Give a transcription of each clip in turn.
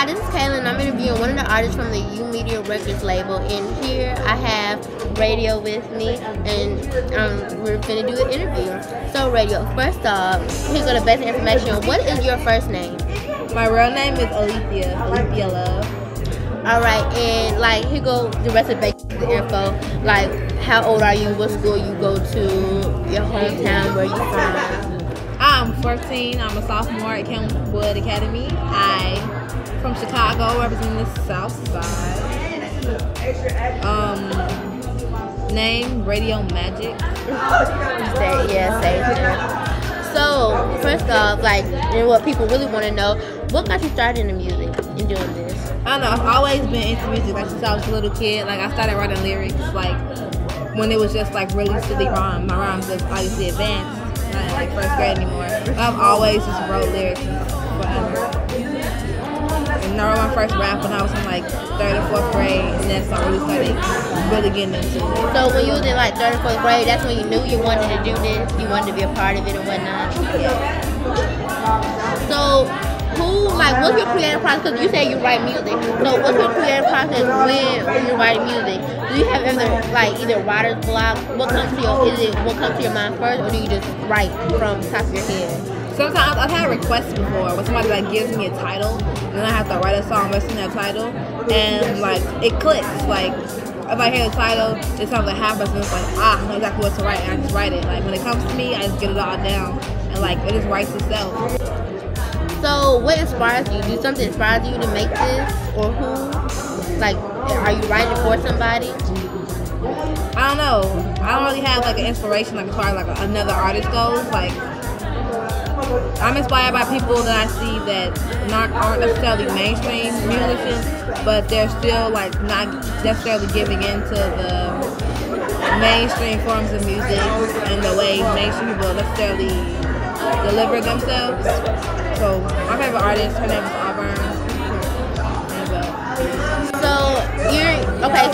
Hi, this is Kaylin. I'm interviewing one of the artists from the YOUmedia Records label, and here I have Radio with me, and we're gonna do an interview. So, Radio, first off, here's the basic information. What is your first name? My real name is Alethea Love. Alright, and like, here go the rest of the basic info. Like, how old are you? What school you go to? Your hometown, where you from? I'm 14. I'm a sophomore at Kentwood Academy. I'm from Chicago, representing the South Side. Name Radio.Magic. So, first off, like, and what people really want to know, what got you started in the music and doing this? I don't know, I've always been into music, like since I was a little kid. Like, I started writing lyrics, like, when it was just, like, really silly rhymes. My rhymes was obviously advanced, not in, like, first grade anymore. But I've always just wrote lyrics forever. And I wrote my first rap when I was in, like, 3rd or 4th grade, and that's when I really started really getting into it. So when you was in, like, 3rd or 4th grade, that's when you knew you wanted to do this? You wanted to be a part of it and whatnot? Yeah. So, what's your creative process? Because you say you write music. So, what's your creative process when you're writing music? Do you have either writer's block? What comes to your mind first, or do you just write from the top of your head? Sometimes I've had requests before where somebody like gives me a title, and then I have to write a song based on that title, and like it clicks. Like if I hear the title, it sounds like half a and it's like I know exactly what to write, and I just write it. Like when it comes to me, I just get it all down, and like it just writes itself. So, what inspires you? Do something inspire you to make this, or who? Like, are you writing for somebody? I don't know. I don't really have like an inspiration, like as far as like another artist goes. Like, I'm inspired by people that I see that aren't necessarily mainstream musicians, but they're still like not necessarily giving into the mainstream forms of music and the way mainstream people necessarily deliver themselves. So my favorite artist, her name is Auburn.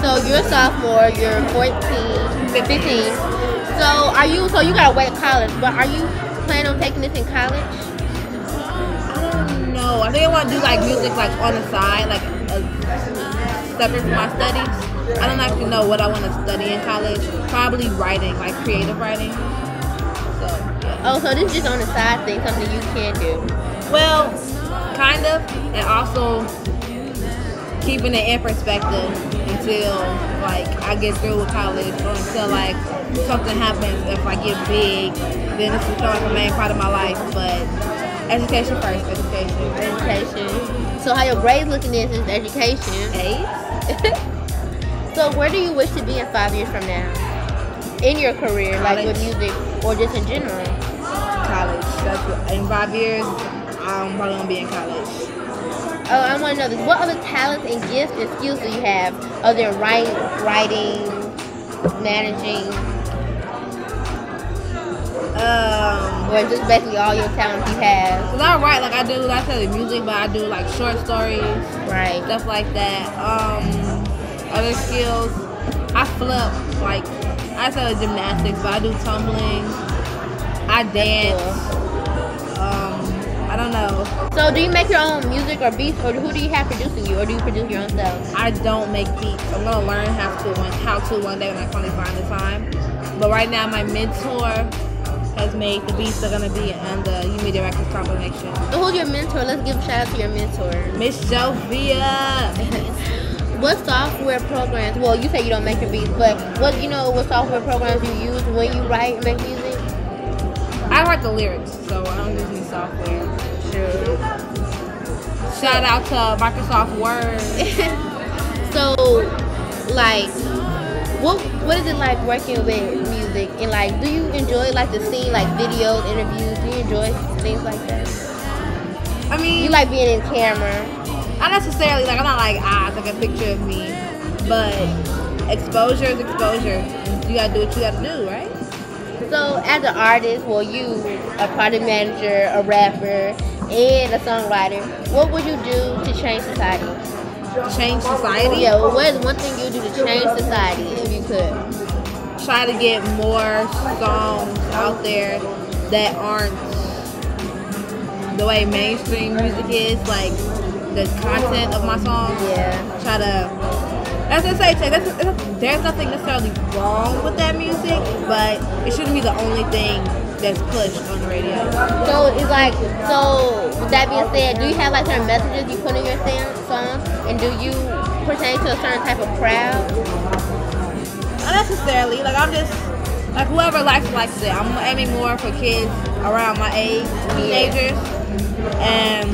So you're a sophomore, you're 14, 15. So you gotta wait college, but are you planning on taking this in college? I don't know. I think I want to do like music like on the side, like separate from my studies. I don't actually know what I want to study in college. Probably writing, like creative writing. So yeah. Oh, so this is just on the side thing, something you can do. Well, kind of, and also keeping it in perspective until like I get through with college, or until like something happens. If I get big, then this will become like a main part of my life. But education first, education. So how your grades looking is education. A's. So where do you wish to be in 5 years from now? In your career, like with music, or just in general? College. In 5 years, I'm probably gonna be in college. Oh, I want to know this. What other talents and gifts and skills do you have other than writing, managing, or just basically all your talents you have? Cause I write like I tell you music, but I do like short stories, right? Stuff like that. Other skills, I flip. Like I tell you gymnastics, but I do tumbling. I dance. Cool. I don't know. So do you make your own music or beats, or who do you have producing you, or do you produce your own stuff? I don't make beats. I'm gonna learn how to one day when I finally find the time. But right now my mentor has made the beats that are gonna be on the YOUmedia Records compilation. So who's your mentor? Let's give a shout out to your mentor. Miss Sophia. What software programs? Well, you say you don't make your beats, but what software programs you use when you write and make music? I write the lyrics, so I don't use any software. Sure. Shout out to Microsoft Word. So, like, what is it like working with music? And like, do you enjoy like the scene, like videos, interviews? Do you enjoy things like that? I mean, you like being in camera? Not necessarily. Like, I'm not like take a picture of me, but exposure is exposure. You gotta do what you gotta do, right? So, as an artist, you a project manager, a rapper, and a songwriter, what would you do to change society? Change society? Yeah, what is one thing you do to change society if you could? Try to get more songs out there that aren't the way mainstream music is. Like, the content of my songs. Yeah. Try to, as I say, there's nothing necessarily wrong with that music, but it shouldn't be the only thing that's pushed on the radio. So it's like, so with that being said, do you have like certain messages you put in your songs, and do you pertain to a certain type of crowd? Not necessarily. Like I'm just like whoever likes it. I'm aiming more for kids around my age, teenagers, and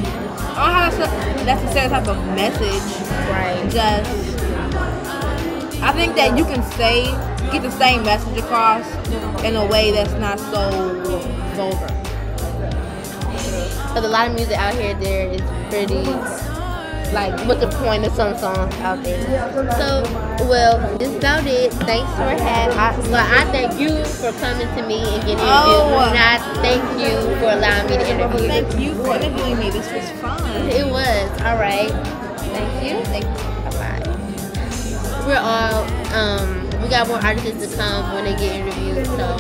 I don't have a necessary type of message. Right. Just I think that you can get the same message across in a way that's not so vulgar. Because a lot of music out here there is pretty, like, what's the point of some songs out there? So, well, this is about it. Thanks for having I thank you for coming to me and getting interviewed. And I thank you for allowing me to interview you. Thank you for interviewing me. This was fun. It was. All right. Thank you. Bye-bye. We're all, we got more artists to come when they get interviewed, so.